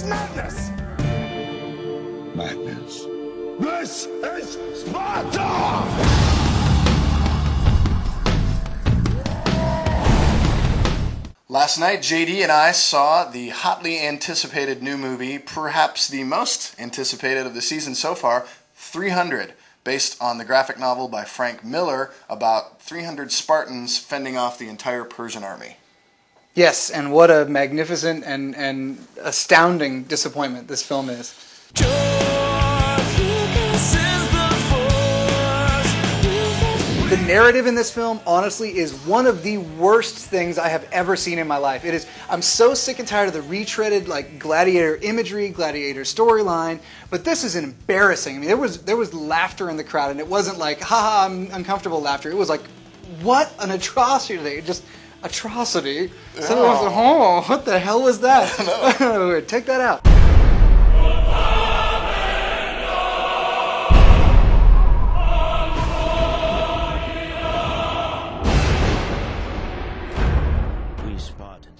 madness! Madness. This is Sparta! Last night, JD and I saw the hotly anticipated new movie, perhaps the most anticipated of the season so far, 300, based on the graphic novel by Frank Miller about 300 Spartans fending off the entire Persian army. Yes, and what a magnificent and astounding disappointment this film is. The narrative in this film, honestly, is one of the worst things I have ever seen in my life. It is. I'm so sick and tired of the retreaded, like, gladiator imagery, gladiator storyline. But this is embarrassing. I mean, there was laughter in the crowd, and it wasn't like, haha, I'm uncomfortable laughter. It was like, what an atrocity! Just atrocity. Oh. So I was like, oh, what the hell was that? Take that out.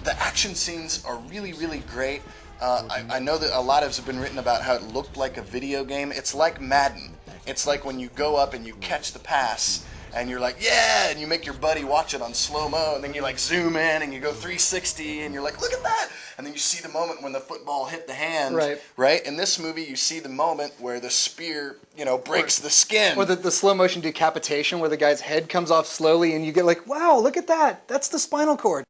The action scenes are really, really great. I know that a lot have been written about how it looked like a video game. It's like Madden. It's like when you go up and you catch the pass, and you're like, yeah, and you make your buddy watch it on slow-mo, and then you like zoom in and you go 360, and you're like, look at that! And then you see the moment when the football hit the hand, right? In this movie, you see the moment where the spear, breaks the skin. Or the slow-motion decapitation where the guy's head comes off slowly, and you get like, wow, look at that! That's the spinal cord.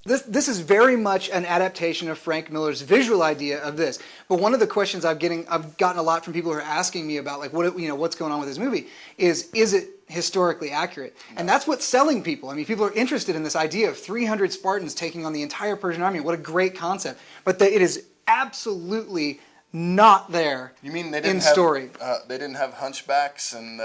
This is very much an adaptation of Frank Miller's visual idea of this. But one of the questions I've gotten a lot from people who are asking me about, like, what's going on with this movie, is it historically accurate? And that's what's selling people. I mean, people are interested in this idea of 300 Spartans taking on the entire Persian army. What a great concept. But it is absolutely not there. You mean they in didn't story? They didn't have hunchbacks and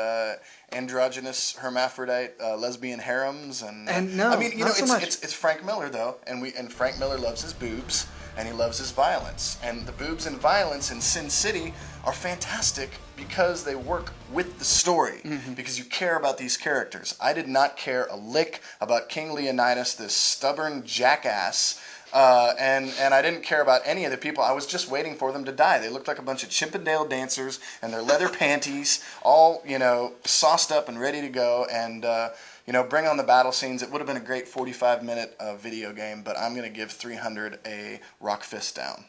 androgynous hermaphrodite lesbian harems and no, I mean, so much. it's Frank Miller though, and Frank Miller loves his boobs and he loves his violence, and the boobs and violence in Sin City are fantastic because they work with the story, because you care about these characters. I did not care a lick about King Leonidas, this stubborn jackass. And I didn't care about any of the people. I was just waiting for them to die. They looked like a bunch of Chippendale dancers and their leather panties, all, sauced up and ready to go. And, bring on the battle scenes. It would have been a great 45-minute video game, but I'm going to give 300 a rock fist down.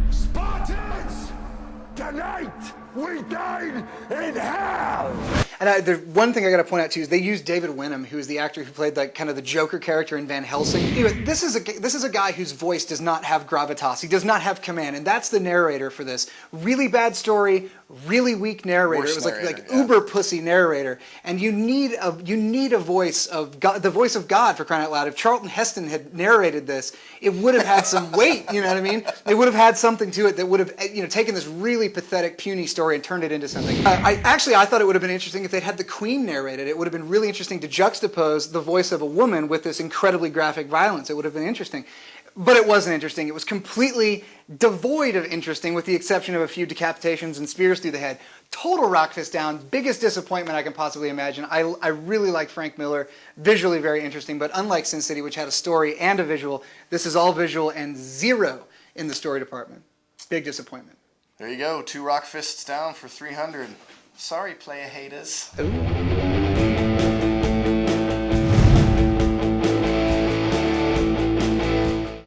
Spartans! Tonight! We died in hell! And there's one thing I got to point out too is they used David Wenham, who is the actor who played like kind of the Joker character in Van Helsing. Anyway, this is a guy whose voice does not have gravitas. He does not have command, and that's the narrator for this. Really bad story, really weak narrator. Worst it was narrator, like uber pussy narrator, and you need a voice of God, the voice of God, for crying out loud. If Charlton Heston had narrated this, it would have had some weight. You know what I mean? It would have had something to it that would have taken this really pathetic, puny story and turned it into something. I thought it would have been interesting if they'd had the Queen narrate it. It would have been really interesting to juxtapose the voice of a woman with this incredibly graphic violence. It would have been interesting. But it wasn't interesting. It was completely devoid of interesting, with the exception of a few decapitations and spears through the head. Total rock fist down. Biggest disappointment I can possibly imagine. I really like Frank Miller. Visually very interesting, but unlike Sin City, which had a story and a visual, this is all visual and zero in the story department. Big disappointment. There you go. 2 rock fists down for 300. Sorry, playa haters. Ooh.